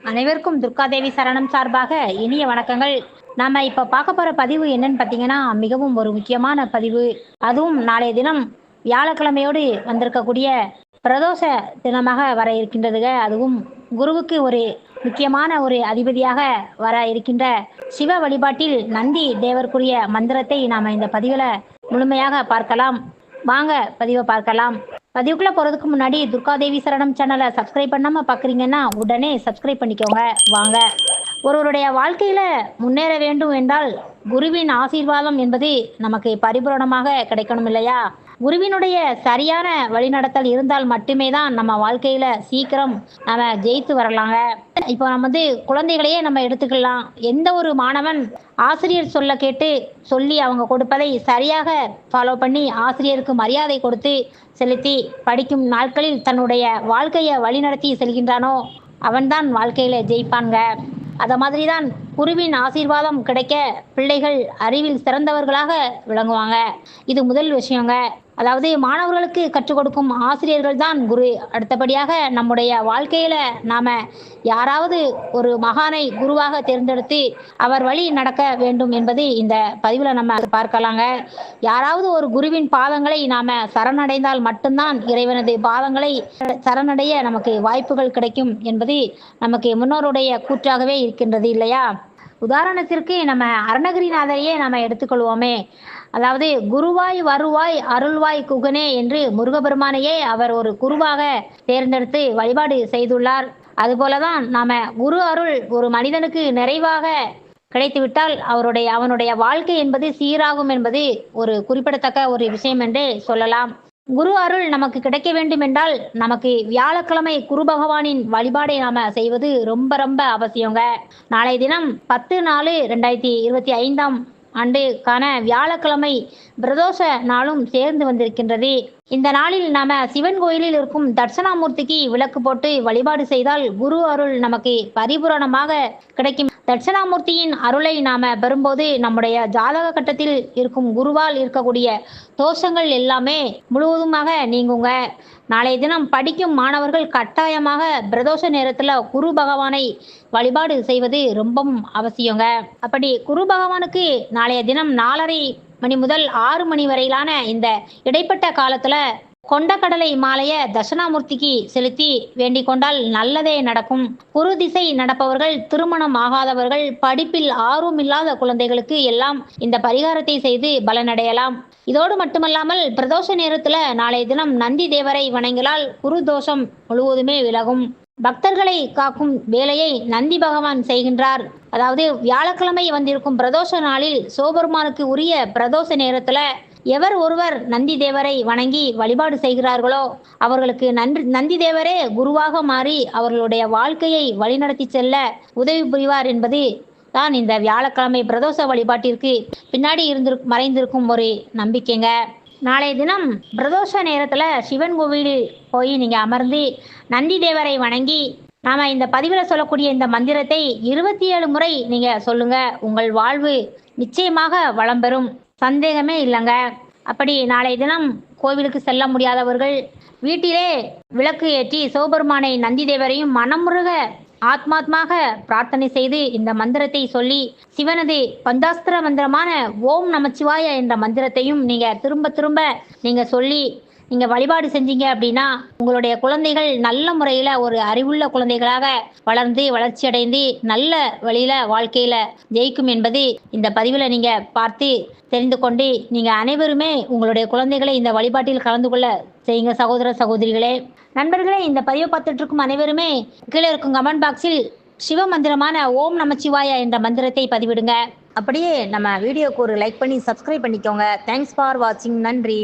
அனைவருக்கும் துர்காதேவி சரணம் சார்பாக இனிய வணக்கங்கள். நாம இப்ப பார்க்க போற பதிவு என்னன்னு பார்த்தீங்கன்னா, மிகவும் ஒரு முக்கியமான பதிவு. அதுவும் நாளைய தினம் வியாழக்கிழமையோடு வந்திருக்கக்கூடிய பிரதோஷ தினமாக வர இருக்கின்றதுங்க. அதுவும் குருவுக்கு ஒரு முக்கியமான ஒரு அதிபதியாக வர இருக்கின்ற சிவ வழிபாட்டில் நந்தி தேவருக்குரிய மந்திரத்தை நாம இந்த பதிவுல முழுமையாக பார்க்கலாம். வாங்க பதிவை பார்க்கலாம். பதிவுக்குள்ள போறதுக்கு முன்னாடி துர்காதேவி சரணம் சேனலை சப்ஸ்கிரைப் பண்ணாம பாக்குறீங்கன்னா உடனே சப்ஸ்கிரைப் பண்ணிக்கோங்க. வாங்க. ஒருவருடைய வாழ்க்கையில முன்னேற வேண்டும் என்றால் குருவின் ஆசீர்வாதம் என்பது நமக்கு பரிபூரணமாக கிடைக்கணும் இல்லையா? குருவினுடைய சரியான வழிநடத்தல் இருந்தால் மட்டுமே தான் நம்ம வாழ்க்கையில சீக்கிரம் நம்ம ஜெயித்து வரலாங்க. இப்போ நம்ம குழந்தைகளையே நம்ம எடுத்துக்கலாம். எந்த ஒரு மாணவன் ஆசிரியர் சொல்ல கேட்டு சொல்லி அவங்க கொடுப்பதை சரியாக ஃபாலோ பண்ணி ஆசிரியருக்கு மரியாதை கொடுத்து செலுத்தி படிக்கும் நாட்களில் தன்னுடைய வாழ்க்கையை வழிநடத்தி செல்கின்றானோ அவன்தான் வாழ்க்கையில ஜெயிப்பாங்க. அத மாதிரி தான் குருவின் ஆசீர்வாதம் கிடைக்க பிள்ளைகள் அறிவில் சிறந்தவர்களாக விளங்குவாங்க. இது முதல் விஷயங்க. அதாவது மாணவர்களுக்கு கற்றுக் கொடுக்கும் ஆசிரியர்கள் தான் குரு. அடுத்தபடியாக நம்முடைய வாழ்க்கையில நாம யாராவது ஒரு மகானை குருவாக தேர்ந்தெடுத்து அவர் வழி நடக்க வேண்டும் என்பது இந்த பதிவுல நம்ம பார்க்கலாங்க. யாராவது ஒரு குருவின் பாதங்களை நாம சரணடைந்தால் மட்டும்தான் இறைவனது பாதங்களை சரணடைய நமக்கு வாய்ப்புகள் கிடைக்கும் என்பது நமக்கு முன்னோருடைய கூற்றாகவே இருக்கின்றது இல்லையா? உதாரணத்திற்கு நம்ம அருணகிரிநாதரையே நம்ம எடுத்துக்கொள்வோமே. அதாவது குருவாய் வருவாய் அருள்வாய் குகனே என்று முருகபெருமானையே அவர் ஒரு குருவாக தேர்ந்தெடுத்து வழிபாடு செய்துள்ளார். அதுபோலதான் நாம குரு அருள் ஒரு மனிதனுக்கு நிறைவாக கிடைத்துவிட்டால் அவனுடைய வாழ்க்கை என்பது சீராகும் என்பது ஒரு குறிப்பிடத்தக்க ஒரு விஷயம் என்று சொல்லலாம். குரு அருள் நமக்கு கிடைக்க வேண்டும் என்றால் நமக்கு வியாழக்கிழமை குரு பகவானின் வழிபாடை நாம செய்வது ரொம்ப ரொம்ப அவசியங்க. நாளைய தினம் 10/4/2025 ஆண்டுக்கான வியாழக்கிழமை பிரதோஷ நாளும் சேர்ந்து வந்திருக்கின்றது. இந்த நாளில் நாம சிவன் கோயிலில் இருக்கும் தட்சணாமூர்த்திக்கு விளக்கு போட்டு வழிபாடு செய்தால் குரு அருள் நமக்கு பரிபூரணமாக கிடைக்கும். தட்சணாமூர்த்தியின் அருளை நாம பெறும்போது நம்முடைய ஜாதக கட்டத்தில் இருக்கும் குருவால் இருக்கக்கூடிய தோஷங்கள் எல்லாமே முழுவதுமாக நீங்குங்க. நாளைய தினம் படிக்கும் மாணவர்கள் கட்டாயமாக பிரதோஷ நேரத்துல குரு பகவானை வழிபாடு செய்வது ரொம்பவும் அவசியங்க. அப்படி குரு பகவானுக்கு நாளைய தினம் 4:30 மணி முதல் 6 மணி வரையிலான இந்த இடைப்பட்ட காலத்துல கொண்டக்கடலை மாலைய தட்சணாமூர்த்திக்கு செலுத்தி வேண்டிக் கொண்டால் நல்லதே நடக்கும். குரு திசை நடப்பவர்கள், திருமணம் ஆகாதவர்கள், படிப்பில் ஆர்வம் இல்லாத குழந்தைகளுக்கு எல்லாம் இந்த பரிகாரத்தை செய்து பலனடையலாம். இதோடு மட்டுமல்லாமல் பிரதோஷ நேரத்துல நாளைய தினம் நந்தி தேவரை வணங்கினால் குரு தோஷம் முழுவதுமே விலகும். பக்தர்களை காக்கும் வேலையை நந்தி பகவான் செய்கின்றார். அதாவது வியாழக்கிழமை வந்திருக்கும் பிரதோஷ நாளில் சிவபெருமானுக்கு உரிய பிரதோஷ நேரத்துல எவர் ஒருவர் நந்தி தேவரை வணங்கி வழிபாடு செய்கிறார்களோ அவர்களுக்கு நந்தி தேவரே குருவாக மாறி அவர்களுடைய வாழ்க்கையை வழிநடத்தி செல்ல உதவி புரிவார் என்பது தான் இந்த வியாழக்கிழமை பிரதோஷ வழிபாட்டிற்கு பின்னாடி மறைந்திருக்கும் ஒரு நம்பிக்கைங்க. நாளைய தினம் பிரதோஷ நேரத்துல சிவன் கோவிலில் போய் நீங்க அமர்ந்து நந்தி தேவரை வணங்கி நாம இந்த பதிவுல சொல்லக்கூடிய இந்த மந்திரத்தை 27 முறை நீங்க சொல்லுங்க. உங்கள் வாழ்வு நிச்சயமாக வளம் பெறும், சந்தேகமே இல்லைங்க. அப்படி நாளைய தினம் கோவிலுக்கு செல்ல முடியாதவர்கள் வீட்டிலே விளக்கு ஏற்றி சிவபெருமானை நந்தி தேவரையும் மனமுருக ஆத்மாத்மாக பிரார்த்தனை செய்து இந்த மந்திரத்தை சொல்லி சிவனது பஞ்சாஸ்திர மந்திரமான ஓம் நமச்சிவாய என்ற மந்திரத்தையும் நீங்க திரும்ப திரும்ப நீங்க சொல்லி நீங்க வழிபாடு செஞ்சீங்க அப்படின்னா உங்களுடைய குழந்தைகள் நல்ல முறையில ஒரு அறிவுள்ள குழந்தைகளாக வளர்ந்து வளர்ச்சி அடைந்து நல்ல வழியில வாழ்க்கையில ஜெயிக்கும் என்பது இந்த பதிவுல நீங்க பார்த்து தெரிந்து கொண்டு நீங்க அனைவருமே உங்களுடைய குழந்தைகளை இந்த வழிபாட்டில் கலந்து கொள்ள செய்யுங்க சகோதர சகோதரிகளே. நண்பர்களே, இந்த பதிவை பார்த்துட்டு இருக்கும் அனைவருமே கீழே இருக்கும் கமெண்ட் பாக்ஸில் சிவ மந்திரமான ஓம் நமச்சிவாயா என்ற மந்திரத்தை பதிவிடுங்க. அப்படியே நம்ம வீடியோக்கு ஒரு லைக் பண்ணி சப்ஸ்கிரைப் பண்ணிக்கோங்க. தேங்க்ஸ் ஃபார் வாட்சிங். நன்றி.